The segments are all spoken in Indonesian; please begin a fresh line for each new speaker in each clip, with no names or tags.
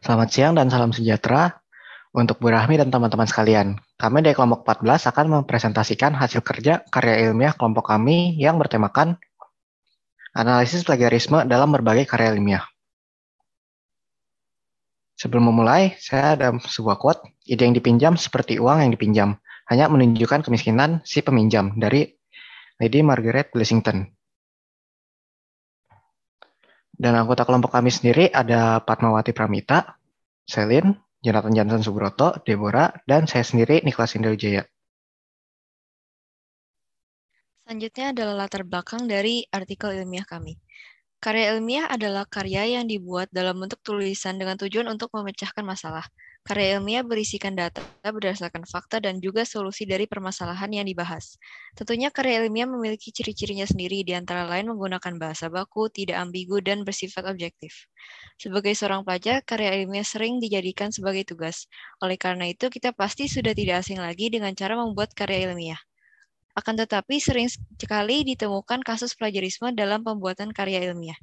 Selamat siang dan salam sejahtera untuk Bu Rahmi dan teman-teman sekalian. Kami dari kelompok 14 akan mempresentasikan hasil kerja karya ilmiah kelompok kami yang bertemakan analisis plagiarisme dalam berbagai karya ilmiah. Sebelum memulai, saya ada sebuah quote, ide yang dipinjam seperti uang yang dipinjam, hanya menunjukkan kemiskinan si peminjam, dari Lady Margaret Blessington. Dan anggota kelompok kami sendiri ada Padmawati Pramita, Selin, Jonathan Johnson Subroto, Deborah, dan saya sendiri Niklas Indrawijaya.
Selanjutnya adalah latar belakang dari artikel ilmiah kami. Karya ilmiah adalah karya yang dibuat dalam bentuk tulisan dengan tujuan untuk memecahkan masalah. Karya ilmiah berisikan data berdasarkan fakta dan juga solusi dari permasalahan yang dibahas. Tentunya karya ilmiah memiliki ciri-cirinya sendiri, di antara lain menggunakan bahasa baku, tidak ambigu, dan bersifat objektif. Sebagai seorang pelajar, karya ilmiah sering dijadikan sebagai tugas. Oleh karena itu, kita pasti sudah tidak asing lagi dengan cara membuat karya ilmiah. Akan tetapi sering sekali ditemukan kasus plagiarisme dalam pembuatan karya ilmiah.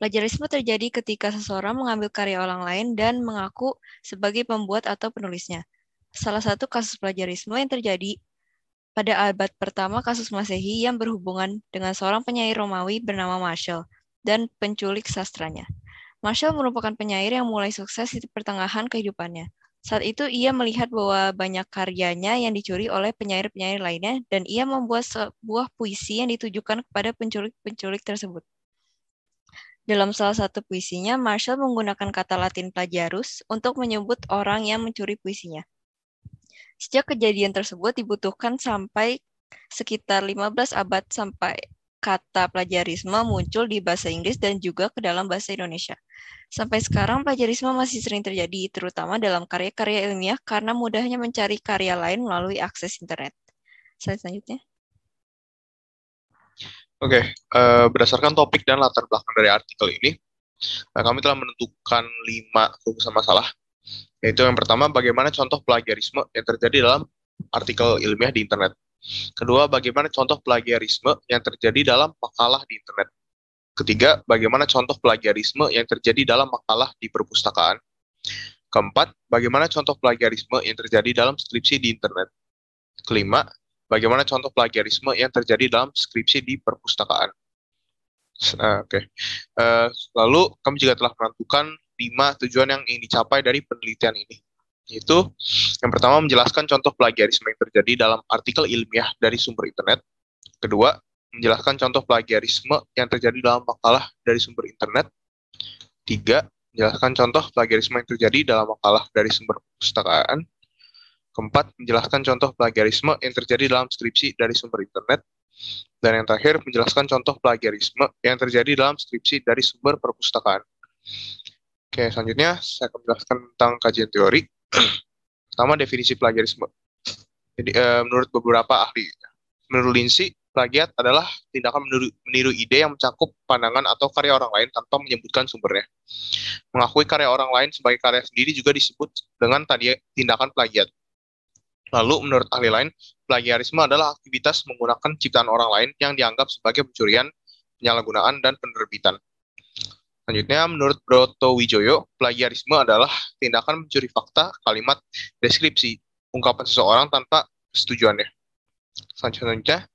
Plagiarisme terjadi ketika seseorang mengambil karya orang lain dan mengaku sebagai pembuat atau penulisnya. Salah satu kasus plagiarisme yang terjadi pada abad pertama kasus Masehi yang berhubungan dengan seorang penyair Romawi bernama Martial dan penculik sastranya. Martial merupakan penyair yang mulai sukses di pertengahan kehidupannya. Saat itu ia melihat bahwa banyak karyanya yang dicuri oleh penyair-penyair lainnya dan ia membuat sebuah puisi yang ditujukan kepada penculik-penculik tersebut. Dalam salah satu puisinya, Martial menggunakan kata Latin plagiarus untuk menyebut orang yang mencuri puisinya. Sejak kejadian tersebut dibutuhkan sampai sekitar 15 abad sampai kata plagiarisme muncul di bahasa Inggris dan juga ke dalam bahasa Indonesia. Sampai sekarang plagiarisme masih sering terjadi, terutama dalam karya-karya ilmiah karena mudahnya mencari karya lain melalui akses internet. Slide selanjutnya.
Oke, berdasarkan topik dan latar belakang dari artikel ini, kami telah menentukan 5 fokusan masalah, yaitu yang pertama, bagaimana contoh plagiarisme yang terjadi dalam artikel ilmiah di internet. Kedua, bagaimana contoh plagiarisme yang terjadi dalam makalah di internet. Ketiga, bagaimana contoh plagiarisme yang terjadi dalam makalah di perpustakaan. Keempat, bagaimana contoh plagiarisme yang terjadi dalam skripsi di internet. Kelima, bagaimana contoh plagiarisme yang terjadi dalam skripsi di perpustakaan. Oke. Lalu kami juga telah menentukan 5 tujuan yang ingin dicapai dari penelitian ini. Yaitu, yang pertama, menjelaskan contoh plagiarisme yang terjadi dalam artikel ilmiah dari sumber internet. Kedua, menjelaskan contoh plagiarisme yang terjadi dalam makalah dari sumber internet. Tiga, menjelaskan contoh plagiarisme yang terjadi dalam makalah dari sumber perpustakaan. Keempat, menjelaskan contoh plagiarisme yang terjadi dalam skripsi dari sumber internet. Dan yang terakhir, menjelaskan contoh plagiarisme yang terjadi dalam skripsi dari sumber perpustakaan. Oke, selanjutnya saya akan menjelaskan tentang kajian teori. Pertama, definisi plagiarisme. Jadi, menurut beberapa ahli, menurut Lindsay, plagiat adalah tindakan meniru ide yang mencakup pandangan atau karya orang lain tanpa menyebutkan sumbernya. Mengakui karya orang lain sebagai karya sendiri juga disebut dengan tindakan plagiat. Lalu, menurut ahli lain, plagiarisme adalah aktivitas menggunakan ciptaan orang lain yang dianggap sebagai pencurian, penyalahgunaan, dan penerbitan. Selanjutnya, menurut Broto Wijoyo, plagiarisme adalah tindakan mencuri fakta, kalimat, deskripsi, ungkapan seseorang tanpa persetujuannya. Selanjutnya,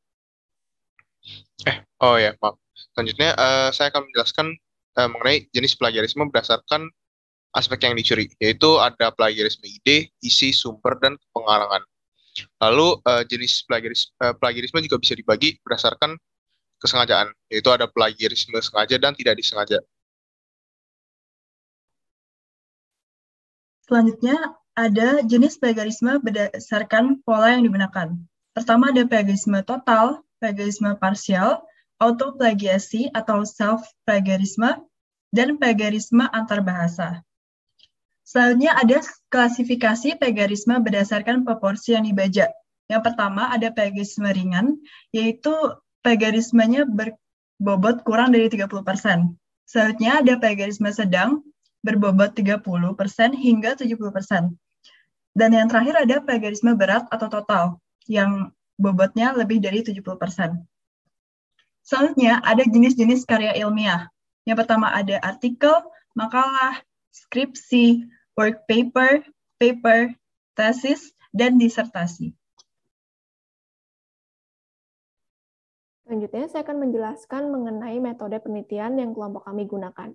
Selanjutnya, saya akan menjelaskan mengenai jenis plagiarisme berdasarkan aspek yang dicuri, yaitu ada plagiarisme ide, isi, sumber, dan pengarangan. Lalu jenis plagiarisme juga bisa dibagi berdasarkan kesengajaan, yaitu ada plagiarisme sengaja dan tidak disengaja.
Selanjutnya, ada jenis plagiarisme berdasarkan pola yang digunakan. Pertama ada plagiarisme total, plagiarisme parsial, autoplagiasi atau self-plagiarisme, dan plagiarisme antar bahasa. Selanjutnya ada klasifikasi plagiarisme berdasarkan proporsi yang dibaca. Yang pertama ada plagiarisme ringan, yaitu plagiarismenya berbobot kurang dari 30%. Selanjutnya ada plagiarisme sedang, berbobot 30% hingga 70%. Dan yang terakhir ada plagiarisme berat atau total, yang bobotnya lebih dari 70%. Selanjutnya ada jenis-jenis karya ilmiah. Yang pertama ada artikel, makalah, skripsi, work paper, tesis, dan disertasi.
Selanjutnya, saya akan menjelaskan mengenai metode penelitian yang kelompok kami gunakan.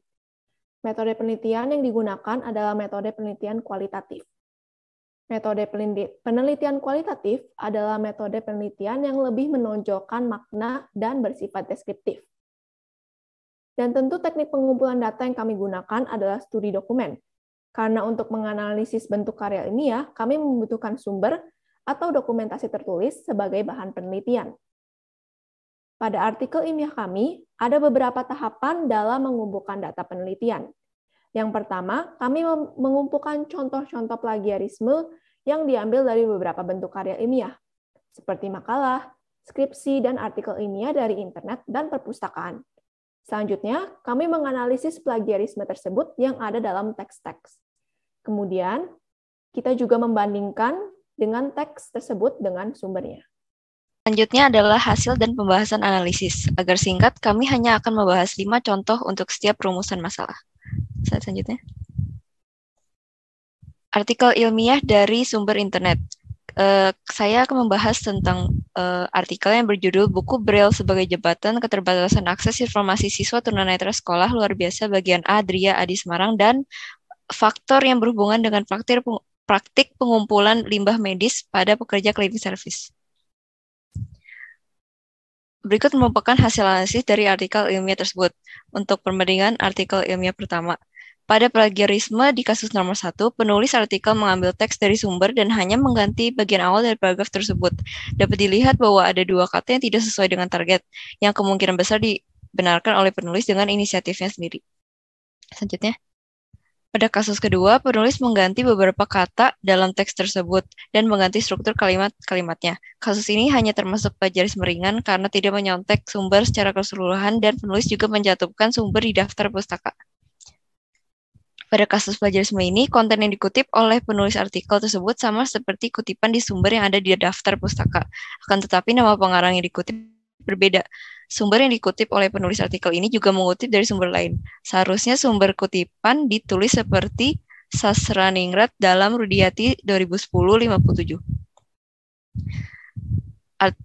Metode penelitian yang digunakan adalah metode penelitian kualitatif. Metode penelitian kualitatif adalah metode penelitian yang lebih menonjolkan makna dan bersifat deskriptif. Dan tentu teknik pengumpulan data yang kami gunakan adalah studi dokumen. Karena untuk menganalisis bentuk karya ilmiah, kami membutuhkan sumber atau dokumentasi tertulis sebagai bahan penelitian. Pada artikel ilmiah kami, ada beberapa tahapan dalam mengumpulkan data penelitian. Yang pertama, kami mengumpulkan contoh-contoh plagiarisme yang diambil dari beberapa bentuk karya ilmiah, seperti makalah, skripsi, dan artikel ilmiah dari internet dan perpustakaan. Selanjutnya, kami menganalisis plagiarisme tersebut yang ada dalam teks-teks. Kemudian, kita juga membandingkan dengan teks tersebut dengan sumbernya.
Selanjutnya adalah hasil dan pembahasan analisis. Agar singkat, kami hanya akan membahas 5 contoh untuk setiap rumusan masalah. Slide selanjutnya. Artikel ilmiah dari sumber internet. Saya akan membahas tentang artikel yang berjudul Buku Braille sebagai Jembatan Keterbatasan Akses Informasi Siswa Tunanetra Sekolah Luar Biasa Bagian A, Dria Adi Semarang, dan faktor yang berhubungan dengan praktik pengumpulan limbah medis pada pekerja cleaning service. Berikut merupakan hasil analisis dari artikel ilmiah tersebut. Untuk perbandingan artikel ilmiah pertama. Pada plagiarisme di kasus nomor 1, penulis artikel mengambil teks dari sumber dan hanya mengganti bagian awal dari paragraf tersebut. Dapat dilihat bahwa ada 2 kata yang tidak sesuai dengan target, yang kemungkinan besar dibenarkan oleh penulis dengan inisiatifnya sendiri. Selanjutnya. Pada kasus kedua, penulis mengganti beberapa kata dalam teks tersebut dan mengganti struktur kalimat-kalimatnya. Kasus ini hanya termasuk plagiarisme ringan karena tidak menyontek sumber secara keseluruhan dan penulis juga menjatuhkan sumber di daftar pustaka. Pada kasus plagiarisme ini, konten yang dikutip oleh penulis artikel tersebut sama seperti kutipan di sumber yang ada di daftar pustaka. Akan tetapi nama pengarang yang dikutip berbeda. Sumber yang dikutip oleh penulis artikel ini juga mengutip dari sumber lain. Seharusnya sumber kutipan ditulis seperti Sasraningrat dalam Rudiati 2010-57.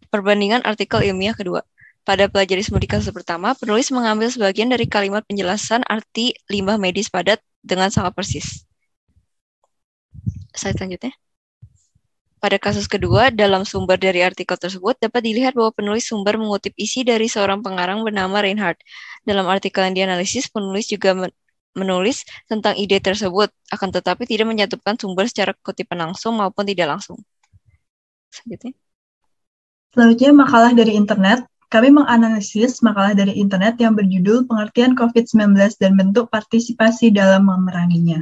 Perbandingan artikel ilmiah kedua. Pada plagiarisme di kasus pertama, penulis mengambil sebagian dari kalimat penjelasan arti limbah medis padat dengan sangat persis. Slide selanjutnya. Pada kasus kedua, dalam sumber dari artikel tersebut, dapat dilihat bahwa penulis sumber mengutip isi dari seorang pengarang bernama Reinhardt. Dalam artikel yang dianalisis, penulis juga menulis tentang ide tersebut, akan tetapi tidak menyatukan sumber secara kutipan langsung maupun tidak langsung.
Selanjutnya, makalah dari internet. Kami menganalisis makalah dari internet yang berjudul Pengertian COVID-19 dan Bentuk Partisipasi dalam Memeranginya.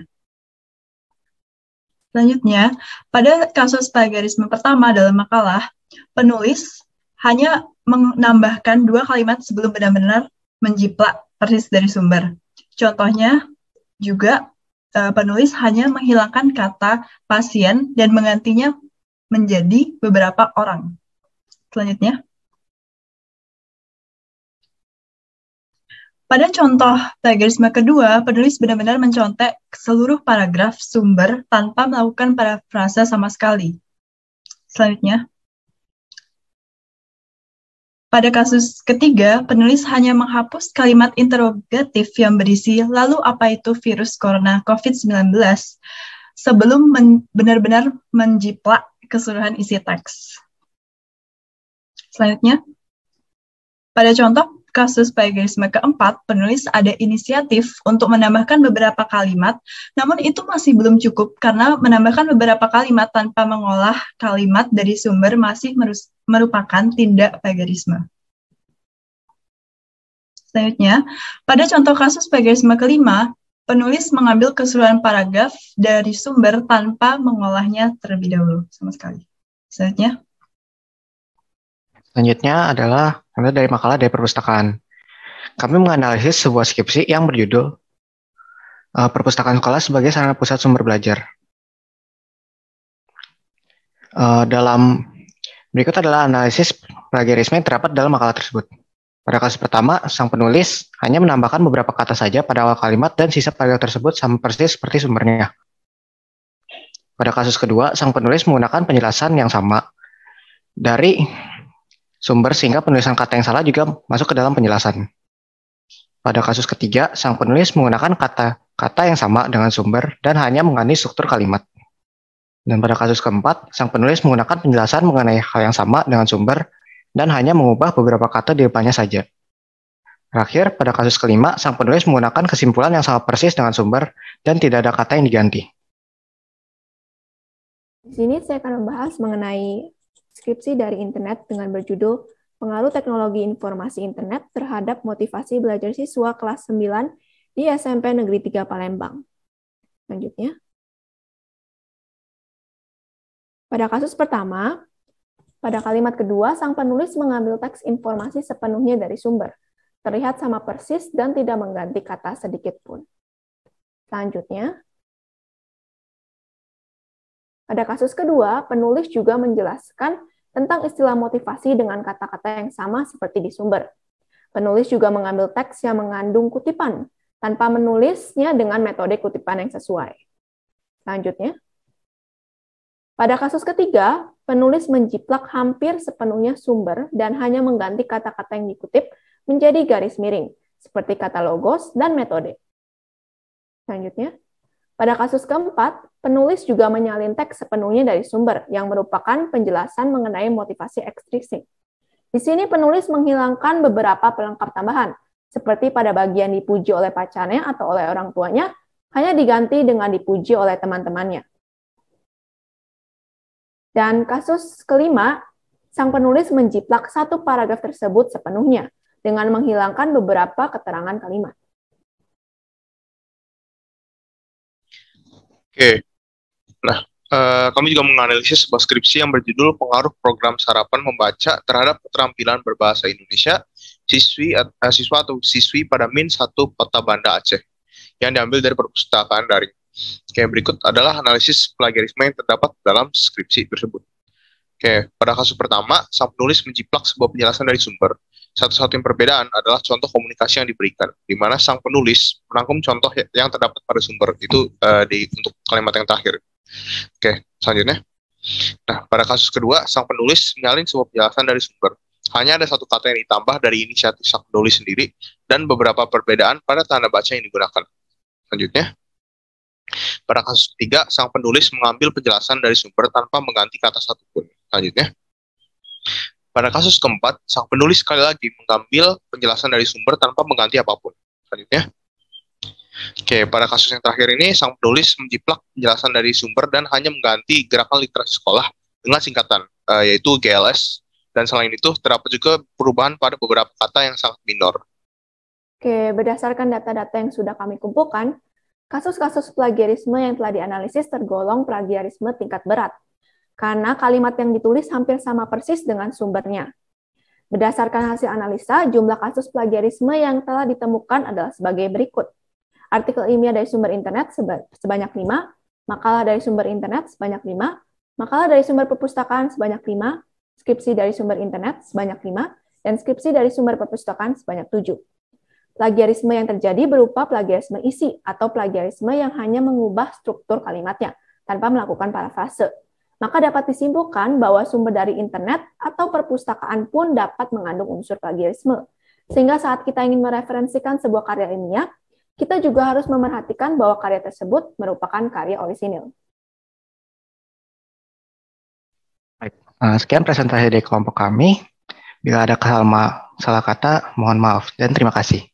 Selanjutnya, pada kasus plagiarisme pertama dalam makalah, penulis hanya menambahkan 2 kalimat sebelum benar-benar menjiplak persis dari sumber. Contohnya juga penulis hanya menghilangkan kata pasien dan menggantinya menjadi beberapa orang. Selanjutnya, pada contoh plagiarisme kedua, penulis benar-benar mencontek seluruh paragraf sumber tanpa melakukan parafrase sama sekali. Selanjutnya, pada kasus ketiga, penulis hanya menghapus kalimat interrogatif yang berisi lalu apa itu virus corona COVID-19 sebelum benar-benar menjiplak keseluruhan isi teks. Selanjutnya, pada contoh kasus plagiarisme keempat, penulis ada inisiatif untuk menambahkan beberapa kalimat, namun itu masih belum cukup karena menambahkan beberapa kalimat tanpa mengolah kalimat dari sumber masih merupakan tindak plagiarisme. Selanjutnya, pada contoh kasus plagiarisme kelima, penulis mengambil keseluruhan paragraf dari sumber tanpa mengolahnya terlebih dahulu sama sekali.
Selanjutnya adalah dari makalah dari perpustakaan. Kami menganalisis sebuah skripsi yang berjudul Perpustakaan Sekolah sebagai Sarana Pusat Sumber Belajar. Dalam berikut adalah analisis plagiarisme yang terdapat dalam makalah tersebut. Pada kasus pertama, sang penulis hanya menambahkan beberapa kata saja pada awal kalimat dan sisa paragraf tersebut sama persis seperti sumbernya. Pada kasus kedua, sang penulis menggunakan penjelasan yang sama dari sumber sehingga penulisan kata yang salah juga masuk ke dalam penjelasan. Pada kasus ketiga, sang penulis menggunakan kata-kata yang sama dengan sumber dan hanya mengganti struktur kalimat. Dan pada kasus keempat, sang penulis menggunakan penjelasan mengenai hal yang sama dengan sumber dan hanya mengubah beberapa kata di depannya saja. Terakhir, pada kasus kelima, sang penulis menggunakan kesimpulan yang sama persis dengan sumber dan tidak ada kata yang diganti.
Di sini saya akan membahas mengenai skripsi dari internet dengan berjudul Pengaruh Teknologi Informasi Internet terhadap Motivasi Belajar Siswa kelas 9 di SMP Negeri 3 Palembang. Selanjutnya. Pada kasus pertama, pada kalimat kedua, sang penulis mengambil teks informasi sepenuhnya dari sumber. Terlihat sama persis dan tidak mengganti kata sedikit pun. Selanjutnya, pada kasus kedua, penulis juga menjelaskan tentang istilah motivasi dengan kata-kata yang sama seperti di sumber. Penulis juga mengambil teks yang mengandung kutipan, tanpa menulisnya dengan metode kutipan yang sesuai. Selanjutnya, pada kasus ketiga, penulis menjiplak hampir sepenuhnya sumber dan hanya mengganti kata-kata yang dikutip menjadi garis miring, seperti kata logos dan metode. Selanjutnya, pada kasus keempat, penulis juga menyalin teks sepenuhnya dari sumber, yang merupakan penjelasan mengenai motivasi ekstrinsik. Di sini penulis menghilangkan beberapa pelengkap tambahan, seperti pada bagian dipuji oleh pacarnya atau oleh orang tuanya, hanya diganti dengan dipuji oleh teman-temannya. Dan kasus kelima, sang penulis menjiplak satu paragraf tersebut sepenuhnya, dengan menghilangkan beberapa keterangan kalimat.
Oke, nah kami juga menganalisis sebuah skripsi yang berjudul Pengaruh Program Sarapan Membaca terhadap Keterampilan Berbahasa Indonesia siswa atau siswi pada Min 1 Kota Banda Aceh, yang diambil dari perpustakaan daring. Oke, berikut adalah analisis plagiarisme yang terdapat dalam skripsi tersebut. Oke, pada kasus pertama, sang penulis menjiplak sebuah penjelasan dari sumber. Satu-satunya perbedaan adalah contoh komunikasi yang diberikan, di mana sang penulis merangkum contoh yang terdapat pada sumber itu untuk kalimat yang terakhir. Oke, selanjutnya. Nah, pada kasus kedua, sang penulis menyalin sebuah penjelasan dari sumber. Hanya ada satu kata yang ditambah dari inisiatif sang penulis sendiri dan beberapa perbedaan pada tanda baca yang digunakan. Selanjutnya. Pada kasus ketiga, sang penulis mengambil penjelasan dari sumber tanpa mengganti kata satupun. Selanjutnya. Pada kasus keempat, sang penulis sekali lagi mengambil penjelasan dari sumber tanpa mengganti apapun. Selanjutnya. Oke, pada kasus yang terakhir ini, sang penulis menjiplak penjelasan dari sumber dan hanya mengganti gerakan literasi sekolah dengan singkatan, yaitu GLS. Dan selain itu, terdapat juga perubahan pada beberapa kata yang sangat minor.
Oke, berdasarkan data-data yang sudah kami kumpulkan, kasus-kasus plagiarisme yang telah dianalisis tergolong plagiarisme tingkat berat, karena kalimat yang ditulis hampir sama persis dengan sumbernya. Berdasarkan hasil analisa, jumlah kasus plagiarisme yang telah ditemukan adalah sebagai berikut. Artikel ilmiah dari sumber internet sebanyak 5, makalah dari sumber internet sebanyak 5, makalah dari sumber perpustakaan sebanyak 5, skripsi dari sumber internet sebanyak 5, dan skripsi dari sumber perpustakaan sebanyak 7. Plagiarisme yang terjadi berupa plagiarisme isi atau plagiarisme yang hanya mengubah struktur kalimatnya tanpa melakukan parafrase. Maka dapat disimpulkan bahwa sumber dari internet atau perpustakaan pun dapat mengandung unsur plagiarisme. Sehingga saat kita ingin mereferensikan sebuah karya ilmiah, kita juga harus memerhatikan bahwa karya tersebut merupakan karya orisinil.
Baik. Sekian presentasi dari kelompok kami. Bila ada salah kata, mohon maaf dan terima kasih.